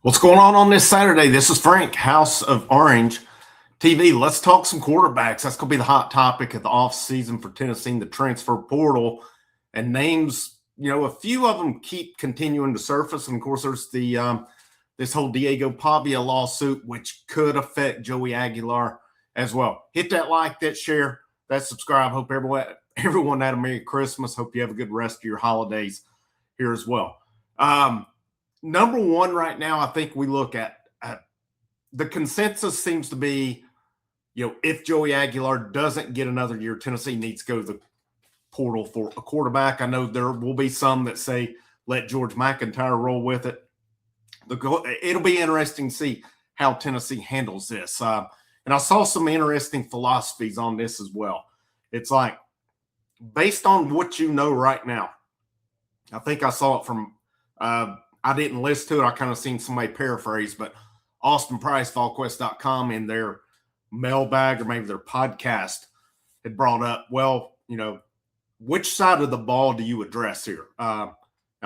What's going on this Saturday? This is Frank, House of Orange TV. Let's talk some quarterbacks. That's going to be the hot topic of the offseason for Tennessee, the transfer portal. And names, a few of them keep continuing to surface. And, of course, there's the this whole Diego Pavia lawsuit, which could affect Joey Aguilar as well. Hit that like, that share, that subscribe. Hope everyone had a Merry Christmas. Hope you have a good rest of your holidays here as well. Number one right now, I think we look at the consensus seems to be, if Joey Aguilar doesn't get another year, Tennessee needs to go to the portal for a quarterback. I know there will be some that say let George McIntyre roll with it. It'll be interesting to see how Tennessee handles this. And I saw some interesting philosophies on this as well. It's like, based on what you know right now, I think I saw it from I didn't listen to it. I kind of seen somebody paraphrase, but Austin Price, VolQuest.com, in their mailbag or maybe their podcast had brought up, which side of the ball do you address here? I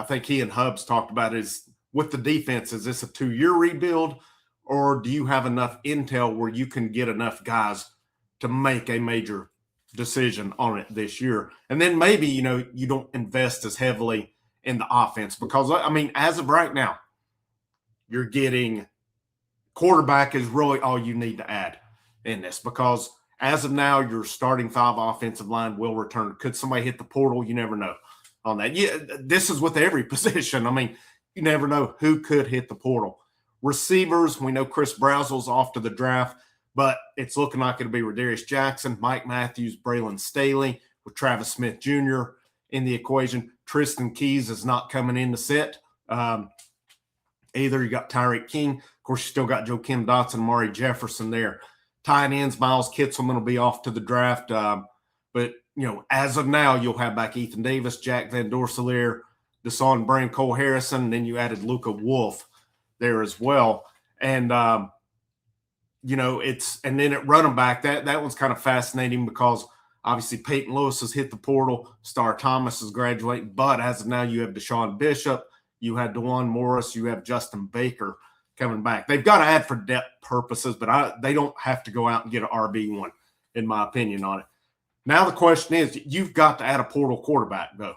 think he and Hubs talked about is with the defense, is this a 2-year rebuild, or do you have enough intel where you can get enough guys to make a major decision on it this year? And then maybe, you don't invest as heavily in the offense, because as of right now, you're getting quarterback is really all you need to add in this, because as of now, your starting 5 offensive line will return. Could somebody hit the portal? You never know on that. Yeah, this is with every position. You never know who could hit the portal. Receivers, we know Chris Brazel's off to the draft, but it's looking like it'll be Rodarius Jackson, Mike Matthews, Braylon Staley, with Travis Smith Jr. in the equation. Tristan Keys is not coming in to sit. Either you got Tyreek King. Of course, you still got Joakim Dotson, Mari Jefferson there. Tight ends, Miles Kitselman will be off to the draft. But as of now, you'll have back Ethan Davis, Jack Van Dorselaer, Deshaun Brand, Cole Harrison, and then you added Luka Wolf there as well. And, and then at running back, that one's kind of fascinating, because obviously Peyton Lewis has hit the portal. Star Thomas is graduating. But as of now, you have Deshaun Bishop. You had DeJuan Morris. You have Justin Baker coming back. They've got to add for depth purposes, but they don't have to go out and get an RB1, in my opinion, on it. Now the question is, you've got to add a portal quarterback, though,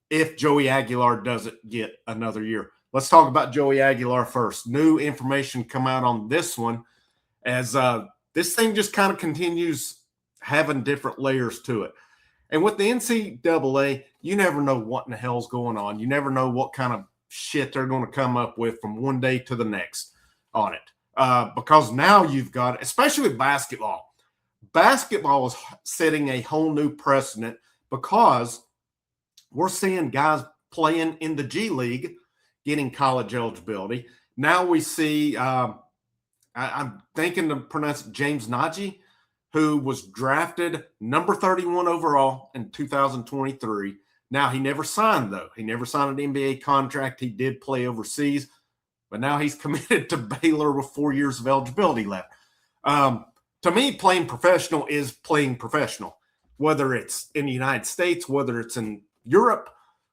if Joey Aguilar doesn't get another year. Let's talk about Joey Aguilar first. New information come out on this one, as this thing just kind of continues having different layers to it. And with the NCAA, you never know what in the hell's going on. You never know what kind of shit they're going to come up with from one day to the next on it. Because now you've got, especially with basketball is setting a whole new precedent, because we're seeing guys playing in the G League getting college eligibility. Now we see, I'm thinking to pronounce it, James Nagy, who was drafted number 31 overall in 2023. Now, he never signed, though. He never signed an NBA contract. He did play overseas, but now he's committed to Baylor with 4 years of eligibility left. To me, playing professional is playing professional, whether it's in the United States, whether it's in Europe,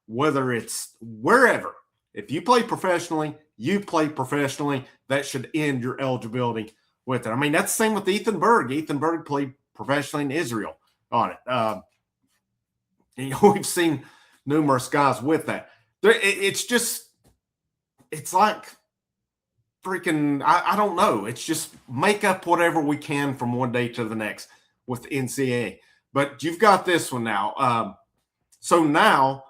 whether it's wherever. If you play professionally, you play professionally. That should end your eligibility with it. That's the same with Ethan Berg. Ethan Berg played professionally in Israel on it. We've seen numerous guys with that. It's like freaking, I don't know. It's just make up whatever we can from one day to the next with the NCAA. But you've got this one now. So now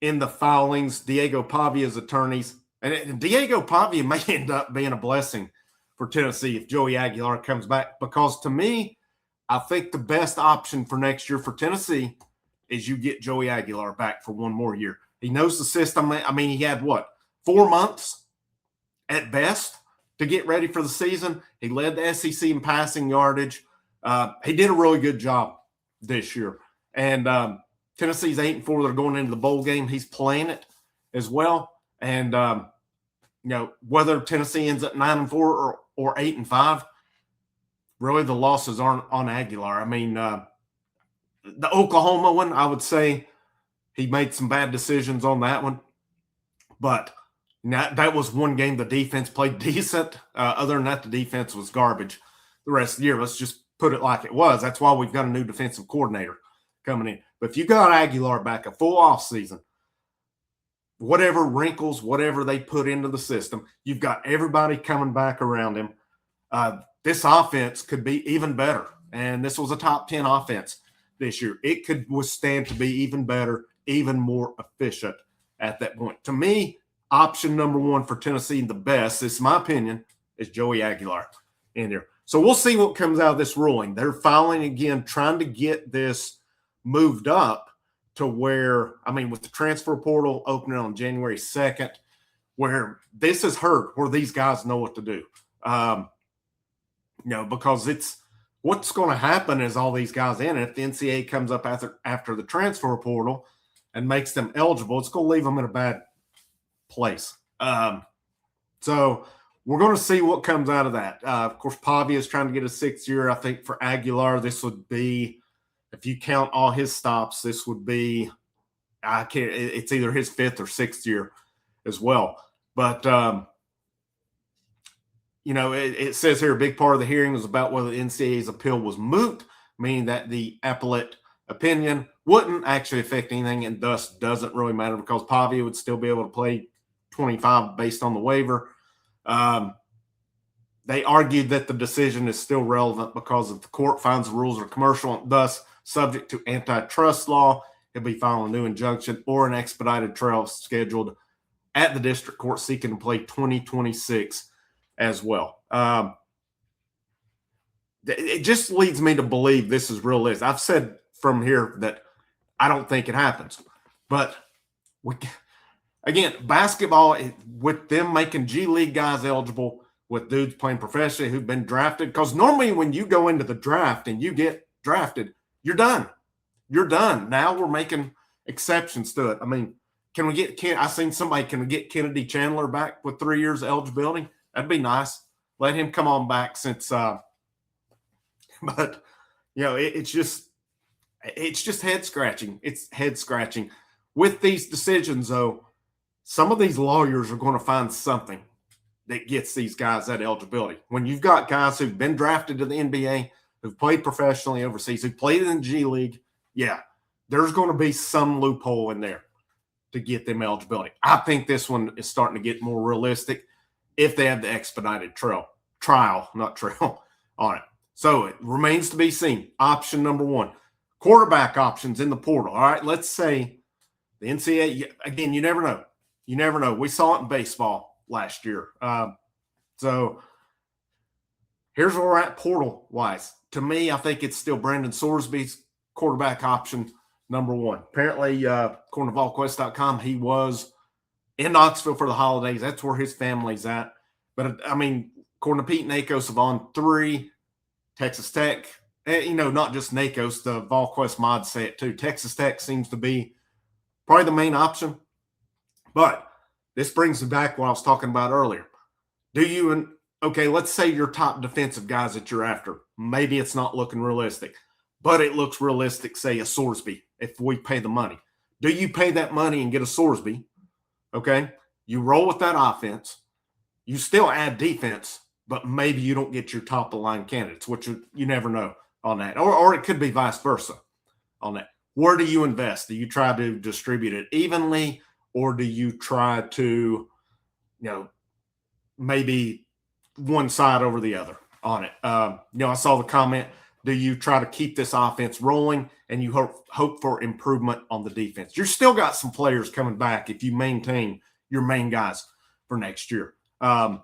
in the filings, Diego Pavia's attorneys, and Diego Pavia may end up being a blessing for Tennessee if Joey Aguilar comes back, because to me, I think the best option for next year for Tennessee is you get Joey Aguilar back for one more year. He knows the system. He had 4 months at best to get ready for the season. He led the SEC in passing yardage. He did a really good job this year. And Tennessee's 8-4. They're going into the bowl game. He's playing it as well. And, whether Tennessee ends up 9-4 or 8-5, really the losses aren't on Aguilar. The Oklahoma one, I would say he made some bad decisions on that one. But, Now, that was one game the defense played decent. Other than that, the defense was garbage the rest of the year. Let's just put it like it was. That's why we've got a new defensive coordinator coming in. But if you got Aguilar back, a full offseason, whatever wrinkles, whatever they put into the system, you've got everybody coming back around him. This offense could be even better. And this was a top 10 offense this year. It could withstand to be even better, even more efficient at that point. To me, option number one for Tennessee, the best, this is my opinion, is Joey Aguilar in there. So we'll see what comes out of this ruling. They're filing again, trying to get this moved up to where, I mean, with the transfer portal opening on January 2nd, where this is heard, where these guys know what to do. Because it's what's going to happen is all these guys in it. If the NCAA comes up after the transfer portal and makes them eligible, it's going to leave them in a bad place. So we're going to see what comes out of that. Of course, Pavia is trying to get a 6th year. I think for Aguilar, this would be, if you count all his stops, this would be, it's either his 5th or 6th year as well. But, it says here a big part of the hearing was about whether the NCAA's appeal was moot, meaning that the appellate opinion wouldn't actually affect anything and thus doesn't really matter because Pavia would still be able to play 25 based on the waiver. They argued that the decision is still relevant because if the court finds the rules are commercial and thus subject to antitrust law, it'll be filing a new injunction or an expedited trial scheduled at the district court seeking to play 2026 as well. It just leads me to believe this is realistic. I've said from here that I don't think it happens. But again, basketball, with them making G League guys eligible, with dudes playing professionally who've been drafted, because normally when you go into the draft and you get drafted, you're done. You're done. Now we're making exceptions to it. I mean, can we get Kennedy Chandler back with 3 years of eligibility? That'd be nice. Let him come on back since but it's just head scratching. It's head scratching. With these decisions, though, some of these lawyers are going to find something that gets these guys that eligibility. When you've got guys who've been drafted to the NBA, who've played professionally overseas, who played in the G League, yeah, there's going to be some loophole in there to get them eligibility. I think this one is starting to get more realistic if they have the expedited trial on it. So it remains to be seen. Option number one, quarterback options in the portal. All right, let's say the NCAA, again, you never know. You never know. We saw it in baseball last year. So here's where we're at portal-wise. To me, I think it's still Brandon Sorsby's quarterback option number one. Apparently, according to VolQuest.com, he was in Knoxville for the holidays. That's where his family's at. But, I mean, according to Pete Nakos of On 3, Texas Tech, not just Nakos, the VolQuest mods say it too. Texas Tech seems to be probably the main option. But this brings me back to what I was talking about earlier. Let's say your top defensive guys that you're after. Maybe it's not looking realistic, but it looks realistic, say a Sorsby, if we pay the money. Do you pay that money and get a Sorsby? Okay. You roll with that offense. You still add defense, but maybe you don't get your top of the line candidates, which you never know on that. Or it could be vice versa on that. Where do you invest? Do you try to distribute it evenly, or do you try to, maybe one side over the other on it? I saw the comment, do you try to keep this offense rolling and you hope for improvement on the defense? You've still got some players coming back if you maintain your main guys for next year. But,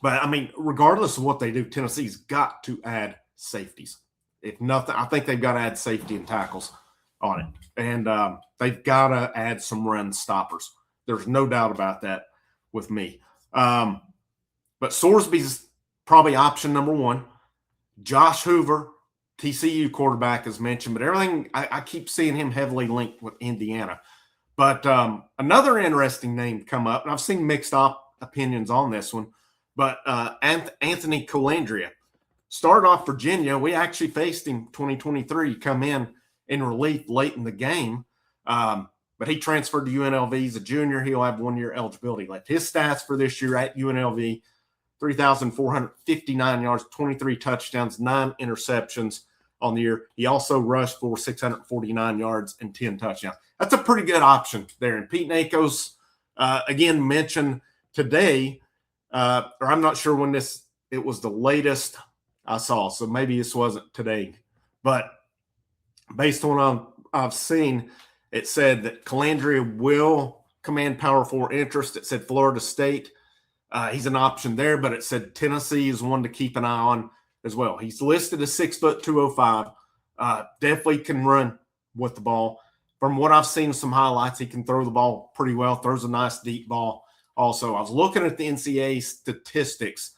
I mean, regardless of what they do, Tennessee's got to add safeties. If nothing, I think they've got to add safety and tackles on it. And they've got to add some run stoppers. There's no doubt about that with me. But Sorsby's probably option number one. Josh Hoover, TCU quarterback, is mentioned, but everything I keep seeing him heavily linked with Indiana. But another interesting name come up, and I've seen mixed opinions on this one, but Anthony Colandrea started off Virginia. We actually faced him 2023, come in relief late in the game. But but he transferred to UNLV. He's a junior. He'll have 1 year eligibility left. His stats for this year at UNLV: 3,459 yards, 23 touchdowns, 9 interceptions on the year. He also rushed for 649 yards and 10 touchdowns. That's a pretty good option there. And Pete Nakos, again, mentioned today, or I'm not sure when it was the latest I saw, so maybe this wasn't today, but based on what I've seen, it said that Calandria will command Power 4 interest. It said Florida State. He's an option there, but it said Tennessee is one to keep an eye on as well. He's listed as 6'2", 205. Definitely can run with the ball. From what I've seen, some highlights, he can throw the ball pretty well, throws a nice deep ball also. I was looking at the NCAA statistics,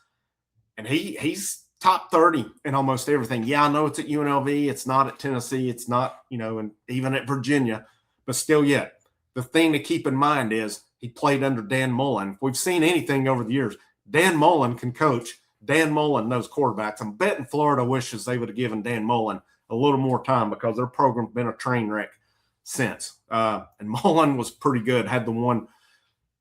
and he's top 30 in almost everything. Yeah, I know it's at UNLV. It's not at Tennessee. It's not, and even at Virginia. But still yet, the thing to keep in mind is he played under Dan Mullen. If we've seen anything over the years, Dan Mullen can coach. Dan Mullen knows quarterbacks. I'm betting Florida wishes they would have given Dan Mullen a little more time because their program's been a train wreck since. And Mullen was pretty good, had the one.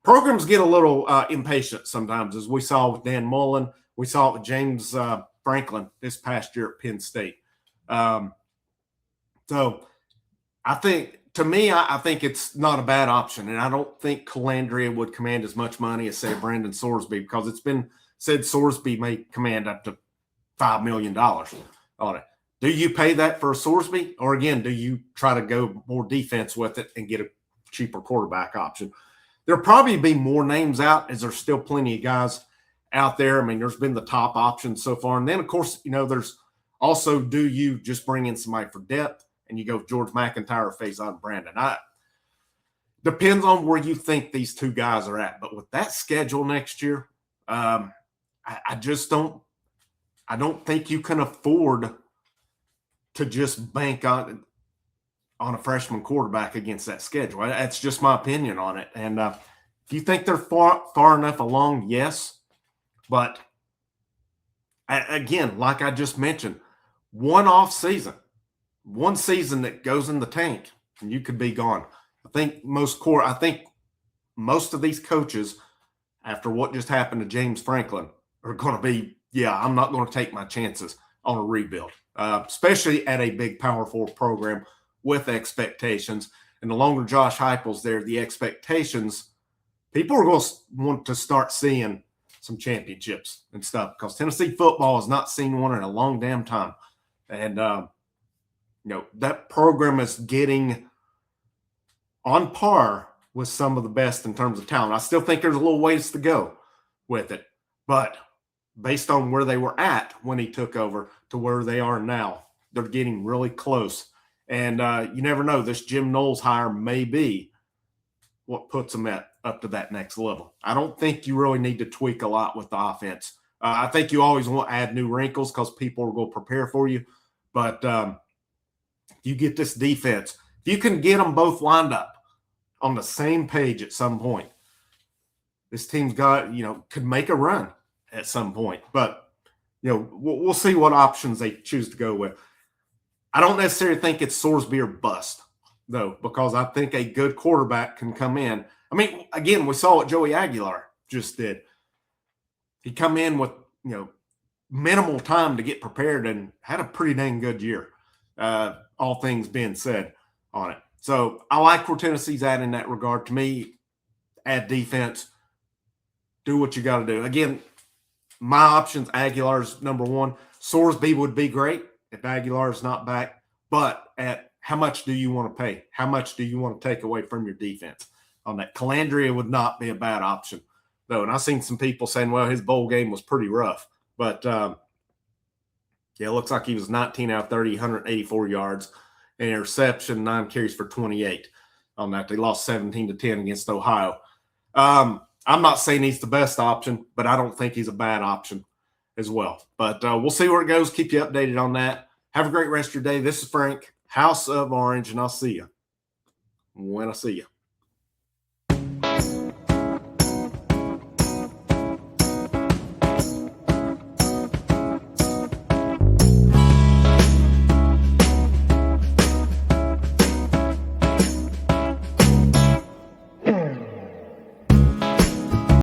Programs get a little impatient sometimes, as we saw with Dan Mullen. We saw it with James Franklin this past year at Penn State. So I think, to me, I think it's not a bad option. And I don't think Calandria would command as much money as, say, Brandon Sorsby, because it's been said Sorsby may command up to $5 million on it. Do you pay that for a Sorsby? Or, again, do you try to go more defense with it and get a cheaper quarterback option? There'll probably be more names out, as there's still plenty of guys out there. I mean, there's been the top options so far. And then, of course, there's also, do you just bring in somebody for depth and you go George McIntyre or Faison Brandon? Depends on where you think these two guys are at. But with that schedule next year, I just don't think you can afford to just bank on a freshman quarterback against that schedule. That's just my opinion on it. And if you think they're far enough along, yes. But again, like I just mentioned, one season that goes in the tank, and you could be gone. I think most of these coaches, after what just happened to James Franklin, are going to be, I'm not going to take my chances on a rebuild, especially at a big Power 4 program with expectations. And the longer Josh Heupel's there, the expectations, people are going to want to start seeing some championships and stuff, because Tennessee football has not seen one in a long damn time. And, that program is getting on par with some of the best in terms of talent. I still think there's a little ways to go with it, but based on where they were at when he took over to where they are now, they're getting really close. And you never know, this Jim Knowles hire may be what puts them up to that next level. I don't think you really need to tweak a lot with the offense. I think you always want to add new wrinkles because people will go prepare for you. But you get this defense, if you can get them both lined up on the same page at some point, this team's got, could make a run at some point. But, we'll see what options they choose to go with. I don't necessarily think it's Sorsby or bust, though, because I think a good quarterback can come in. I mean, again, we saw what Joey Aguilar just did. He come in with, minimal time to get prepared and had a pretty dang good year, all things being said on it. So I like where Tennessee's at in that regard. To me, add defense, do what you got to do. Again, my options, Aguilar's number one. Sorsby would be great if Aguilar's not back, but at how much do you want to pay? How much do you want to take away from your defense on that? Calandria would not be a bad option, though. And I've seen some people saying, well, his bowl game was pretty rough. But, it looks like he was 19 out of 30, 184 yards, an interception, 9 carries for 28 on that. They lost 17-10 against Ohio. I'm not saying he's the best option, but I don't think he's a bad option as well. But we'll see where it goes. Keep you updated on that. Have a great rest of your day. This is Frank, House of Orange, and I'll see you when I see you.